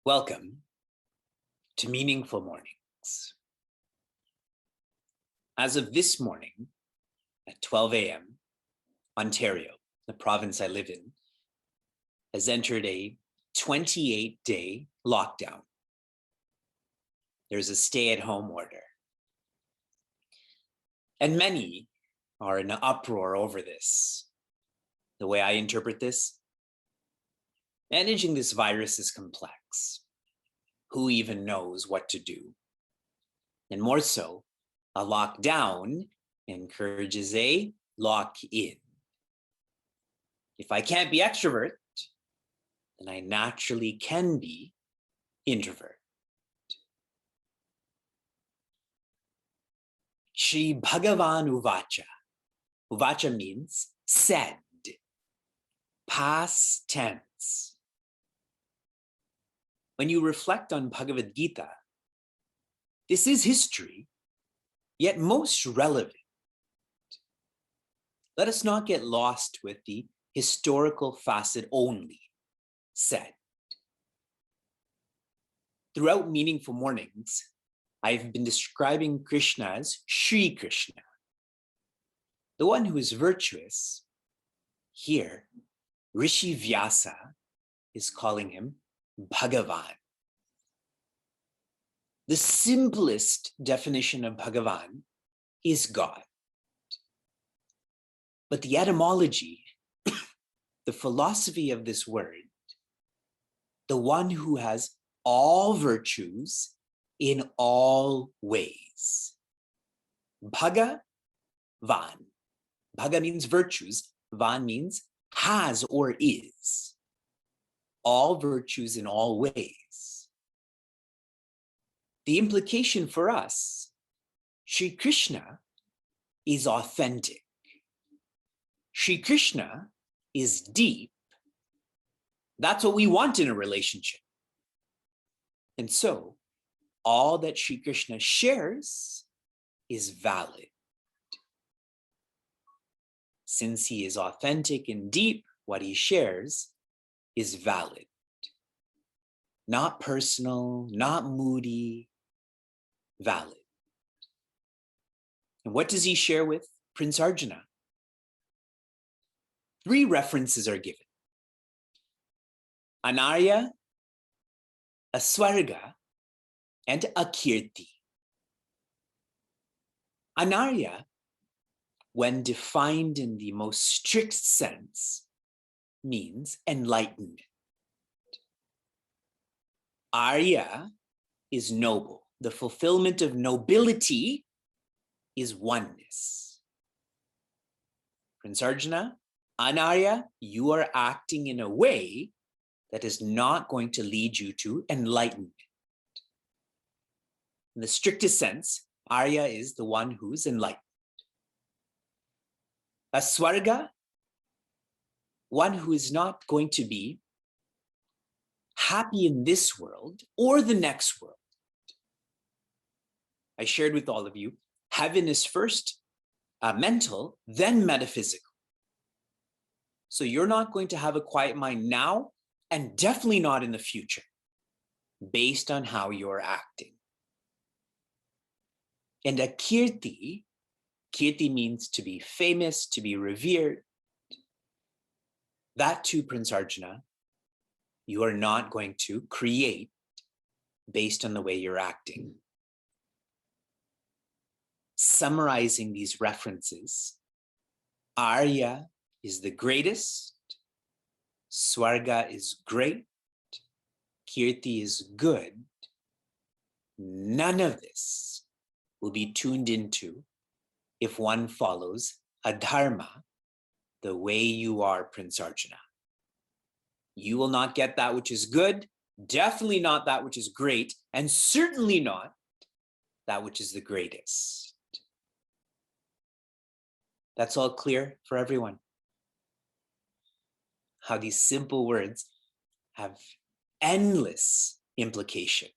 Welcome to Meaningful Mornings. As of this morning at 12 a.m., Ontario, the province I live in, has entered a 28-day lockdown. There's a stay-at-home order. And many are in an uproar over this. The way I interpret this, managing this virus is complex. Who even knows what to do? And more so, a lockdown encourages a lock-in. If I can't be extrovert, then I naturally can be introvert. Shri Bhagavan Uvacha. Uvacha means said, past tense. When you reflect on Bhagavad Gita, this is history, yet most relevant. Let us not get lost with the historical facet only said. Throughout Meaningful Mornings, I've been describing Krishna as Shri Krishna, the one who is virtuous. Here, Rishi Vyasa is calling him Bhagavan. The simplest definition of Bhagavan is God. But the etymology, the philosophy of this word, the one who has all virtues in all ways. Bhagavan. Bhaga means virtues. Van means has or is. All virtues in all ways. The implication for us, Shri Krishna is authentic. Shri Krishna is deep. That's what we want in a relationship. And so, all that Shri Krishna shares is valid. Since he is authentic and deep, what he shares is valid. Not personal, not moody, valid. And what does he share with Prince Arjuna? 3 references are given. Anarya, Aswarga, and Akirti. Anarya, when defined in the most strict sense, means enlightenment. Arya is noble. The fulfillment of nobility is oneness. Prince Arjuna, Anarya, you are acting in a way that is not going to lead you to enlightenment. In the strictest sense, Arya is the one who's enlightened. Aswarga, one who is not going to be happy in this world or the next world. I shared with all of you, heaven is first mental, then metaphysical. So you're not going to have a quiet mind now, and definitely not in the future, based on how you're acting. And a kirti means to be famous, to be revered. That too, Prince Arjuna, you are not going to create based on the way you're acting. Summarizing these references, Arya is the greatest, Swarga is great, Kirti is good. None of this will be tuned into if one follows adharma the way you are, Prince Arjuna. You will not get that which is good, definitely not that which is great, and certainly not that which is the greatest. That's all clear for everyone. How these simple words have endless implication.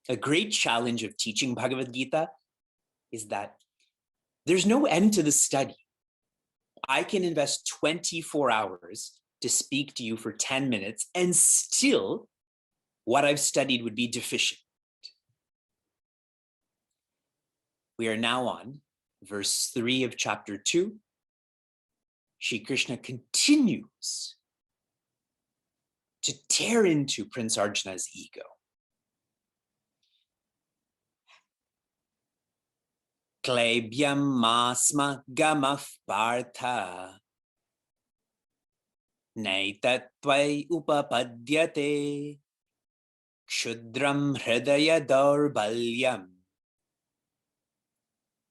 A great challenge of teaching Bhagavad Gita is that there's no end to the study. I can invest 24 hours to speak to you for 10 minutes and still what I've studied would be deficient. We are now on verse 3 of chapter 2. Shri Krishna continues to tear into Prince Arjuna's ego. Klebyam masma gamaf partha naitattvai upapadyate kshudram hridaya daurbalyam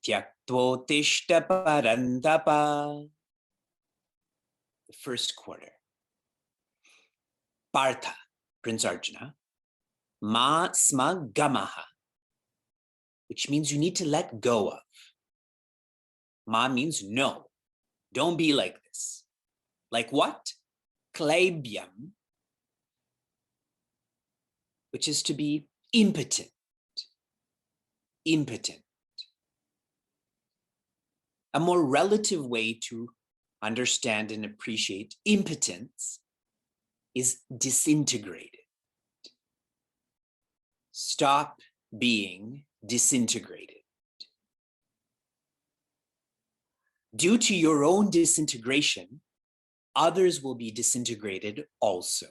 tyaktvotishta parantapa. The first quarter. Partha, Prince Arjuna, ma sma gamaha, which means you need to let go of. Ma means no, don't be like this. Like what? Klebyam, which is to be impotent. Impotent. A more relative way to understand and appreciate impotence is disintegrated. Stop being disintegrated. Due to your own disintegration, others will be disintegrated also.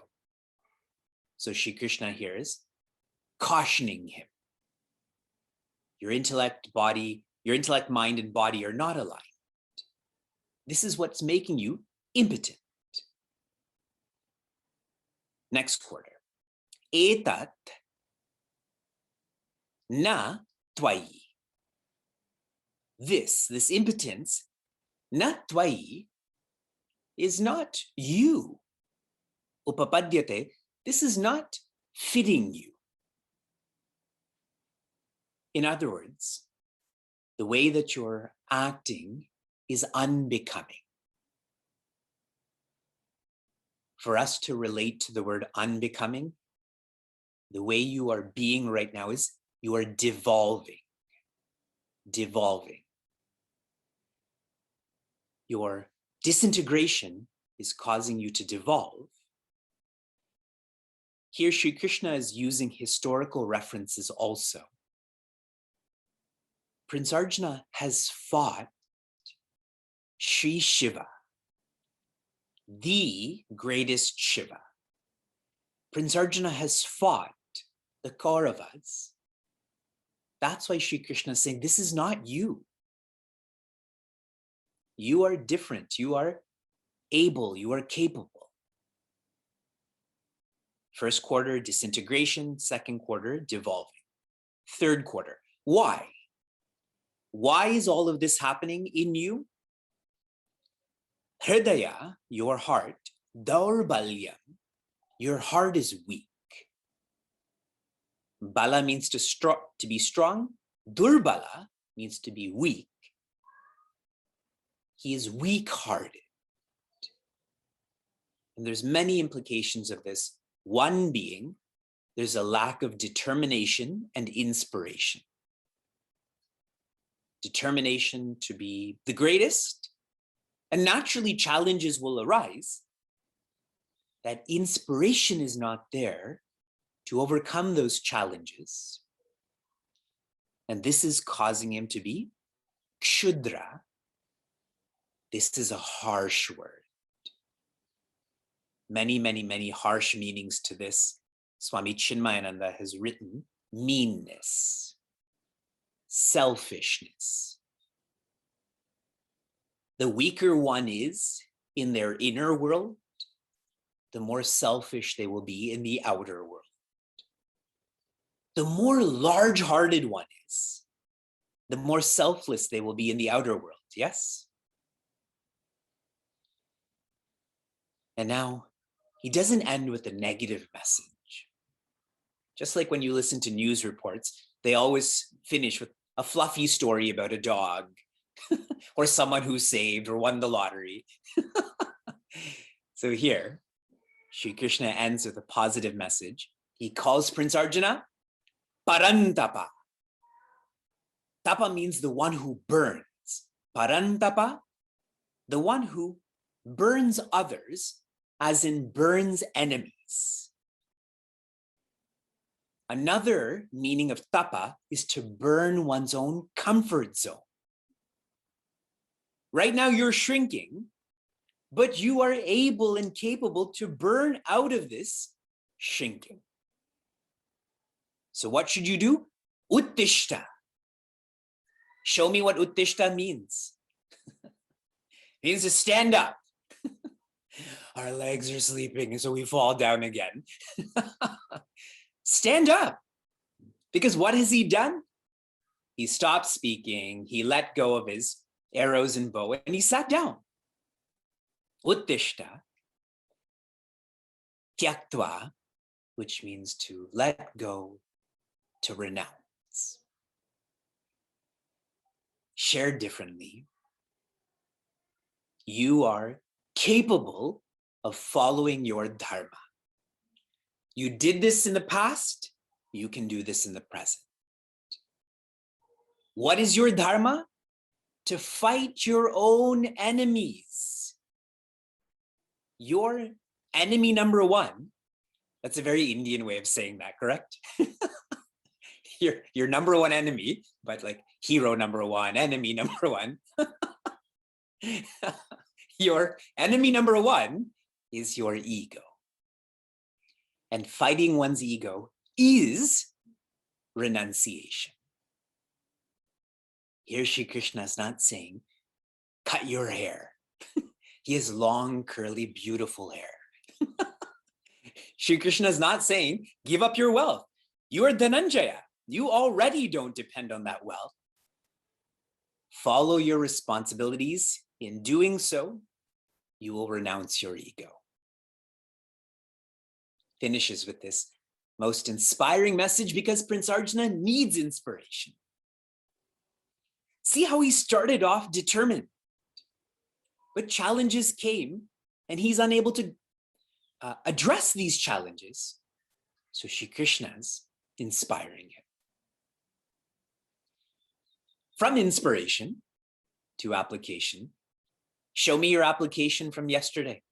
So Shri Krishna here is cautioning him. Your intellect, mind, and body are not aligned. This is what's making you impotent. Next quarter. Etat na tvayi. This impotence, na tvayi, is not you. Upapadyate, this is not fitting you. In other words, the way that you're acting is unbecoming. For us to relate to the word unbecoming, the way you are being right now is you are devolving. Devolving. Your disintegration is causing you to devolve. Here, Shri Krishna is using historical references also. Prince Arjuna has fought Sri Shiva, the greatest Shiva. Prince Arjuna has fought the Kauravas. That's why Shri Krishna is saying, this is not you. You are different. You are able. You are capable. First quarter, disintegration. Second quarter, devolving. Third quarter. Why? Why is all of this happening in you? Hridaya, your heart. Daurbalyam, your heart is weak. Bala means to be strong. Durbala means to be weak. He is weak-hearted. And there's many implications of this. One being, there's a lack of determination and inspiration. Determination to be the greatest, and naturally challenges will arise. That inspiration is not there to overcome those challenges. And this is causing him to be kshudra. This is a harsh word. Many, many, many harsh meanings to this. Swami Chinmayananda has written meanness, selfishness. The weaker one is in their inner world, the more selfish they will be in the outer world. The more large-hearted one is, the more selfless they will be in the outer world, yes? And now, he doesn't end with a negative message. Just like when you listen to news reports, they always finish with a fluffy story about a dog or someone who saved or won the lottery. So here, Shri Krishna ends with a positive message. He calls Prince Arjuna Parantapa. Tapa means the one who burns. Parantapa, the one who burns others, as in burns enemies. Another meaning of tapa is to burn one's own comfort zone. Right now you're shrinking, but you are able and capable to burn out of this shrinking. So what should you do? Uttishta. Show me what uttishta means. It means to stand up. Our legs are sleeping, so we fall down again. Stand up. Because what has he done? He stopped speaking, he let go of his arrows and bow, and he sat down. Uttishta, tyaktva, which means to let go, to renounce. Shared differently, you are capable of following your dharma. You did this in the past, you can do this in the present. What is your dharma? To fight your own enemies. Your enemy number one, that's a very Indian way of saying that, correct? your number one enemy, but like hero number one, enemy number one. Your enemy number one is your ego. And fighting one's ego is renunciation. Here Shri Krishna is not saying, cut your hair. He has long, curly, beautiful hair. Shri Krishna is not saying, give up your wealth. You are Dhananjaya. You already don't depend on that wealth. Follow your responsibilities. In doing so, you will renounce your ego. Finishes with this most inspiring message because Prince Arjuna needs inspiration. See how he started off determined, but challenges came and he's unable to address these challenges. So Shri Krishna's inspiring him. From inspiration to application, show me your application from yesterday.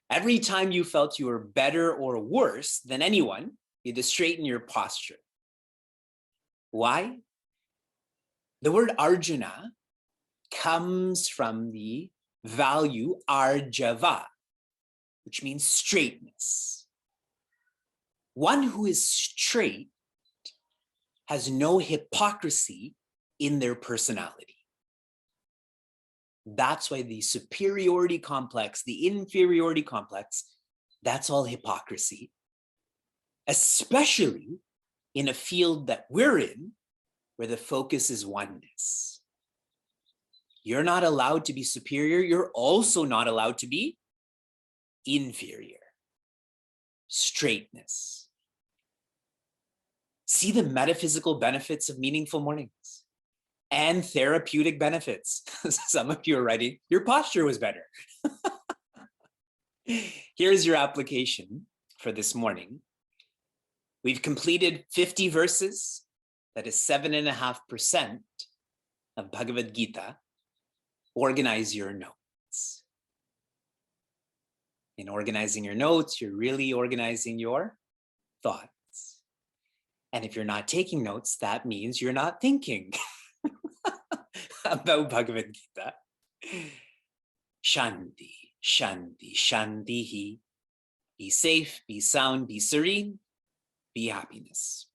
Every time you felt you were better or worse than anyone, you had to straighten your posture. Why? The word Arjuna comes from the value arjava, which means straightness. One who is straight has no hypocrisy in their personality. That's why the superiority complex, the inferiority complex, that's all hypocrisy, especially in a field that we're in, where the focus is oneness. You're not allowed to be superior. You're also not allowed to be inferior. Straightness. See the metaphysical benefits of meaningful mornings and therapeutic benefits. Some of you are writing, your posture was better. Here's your application for this morning. We've completed 50 verses. That is 7.5% of Bhagavad Gita. Organize your notes. In organizing your notes, you're really organizing your thoughts. And if you're not taking notes, that means you're not thinking about Bhagavad Gita. Shanti, Shanti, Shantihi. Be safe, be sound, be serene, be happiness.